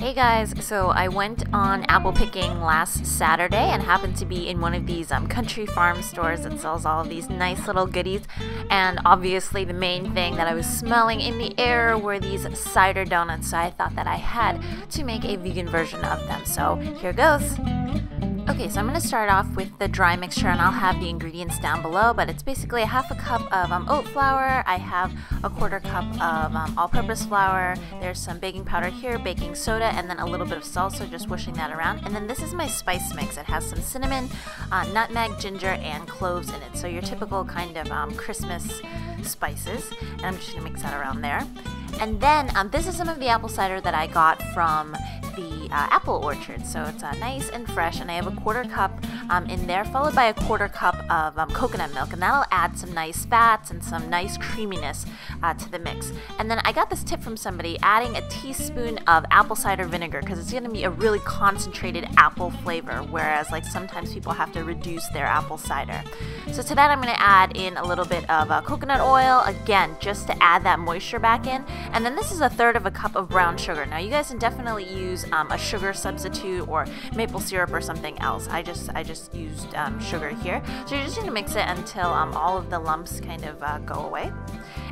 Hey guys, so I went on apple picking last Saturday and happened to be in one of these country farm stores that sells all of these nice little goodies, and obviously the main thing that I was smelling in the air were these cider donuts, so I thought that I had to make a vegan version of them, so here goes. Okay, so I'm going to start off with the dry mixture, and I'll have the ingredients down below, but it's basically a half a cup of oat flour. I have a quarter cup of all-purpose flour. There's some baking powder here, baking soda, and then a little bit of salt, so just whooshing that around. And then this is my spice mix. It has some cinnamon, nutmeg, ginger, and cloves in it, so your typical kind of Christmas spices. And I'm just going to mix that around there. And then this is some of the apple cider that I got from the apple orchard, so it's nice and fresh, and I have a quarter cup in there, followed by a quarter cup of coconut milk, and that'll add some nice fats and some nice creaminess to the mix. And then I got this tip from somebody, adding a teaspoon of apple cider vinegar, because it's going to be a really concentrated apple flavor, whereas like sometimes people have to reduce their apple cider. So to that I'm going to add in a little bit of coconut oil, again just to add that moisture back in. And then this is a third of a cup of brown sugar. Now you guys can definitely use a sugar substitute or maple syrup or something else. I just used sugar here. So you're just going to mix it until all of the lumps kind of go away.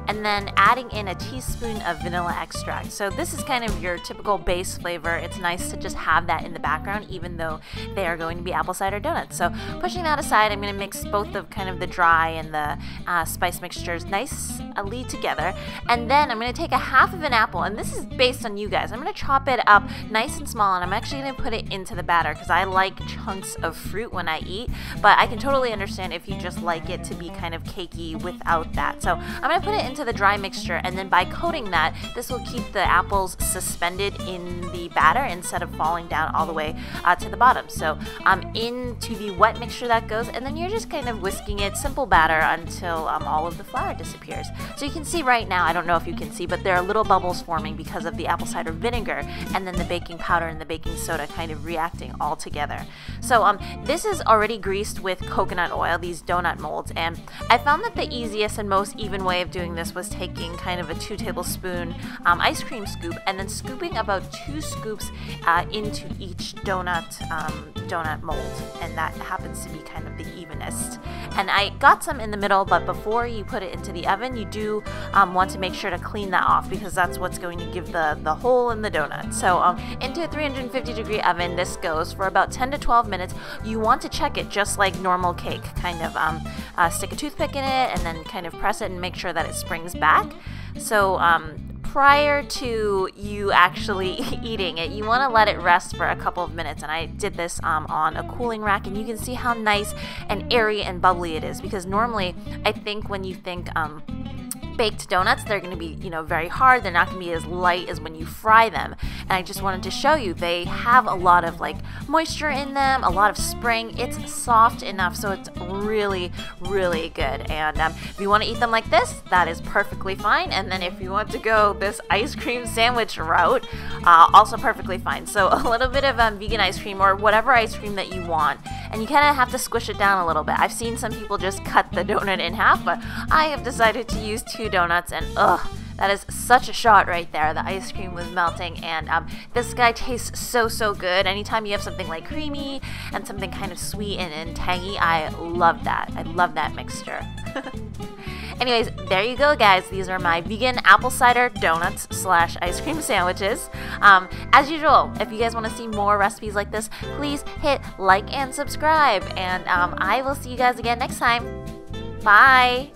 And then adding in a teaspoon of vanilla extract. So this is kind of your typical base flavor. It's nice to just have that in the background, even though they are going to be apple cider donuts. So pushing that aside, I'm going to mix both of kind of the dry and the spice mixtures nicely together. And then I'm going to take a half of an apple, and this is based on you guys. I'm going to chop it up nice and small, and I'm actually going to put it into the batter because I like chunks of fruit when I eat, but I can totally understand if you just like it to be kind of cakey without that. So I'm going to put it into the dry mixture, and then by coating that, this will keep the apples suspended in the batter instead of falling down all the way to the bottom. So into the wet mixture that goes, and then you're just kind of whisking it, simple batter, until all of the flour disappears. So you can see right now, I don't know if you can see, but there are little bubbles forming because of the apple cider vinegar and then the baking powder and the baking soda kind of reacting all together. So this is already greased with coconut oil, these donut molds, and I found that the easiest and most even way of doing this was taking kind of a 2 tablespoon ice cream scoop and then scooping about 2 scoops into each donut mold, and that happens to be kind of the evenest. And I got some in the middle, but before you put it into the oven, you do want to make sure to clean that off, because that's what's going to give the hole in the donut. So into a 350-degree oven, this goes for about 10 to 12 minutes. You want to check it just like normal cake, kind of stick a toothpick in it and then kind of press it and make sure that it springs back. So prior to you actually eating it, you want to let it rest for a couple of minutes, and I did this on a cooling rack, and you can see how nice and airy and bubbly it is, because normally I think when you think baked donuts, they're going to be, very hard. They're not going to be as light as when you fry them. And I just wanted to show you they have a lot of moisture in them, a lot of spring. It's soft enough, so it's really, really good. And if you want to eat them like this, that is perfectly fine. And then if you want to go this ice cream sandwich route, also perfectly fine. So a little bit of vegan ice cream or whatever ice cream that you want. And you kind of have to squish it down a little bit. I've seen some people just cut the donut in half, but I have decided to use 2 donuts, and that is such a shot right there. The ice cream was melting, and this guy tastes so good. Anytime you have something like creamy and something kind of sweet and tangy, I love that. I love that mixture. Anyways, there you go, guys. These are my vegan apple cider donuts / ice cream sandwiches. As usual, if you guys want to see more recipes like this, please hit like and subscribe, and I will see you guys again next time. Bye!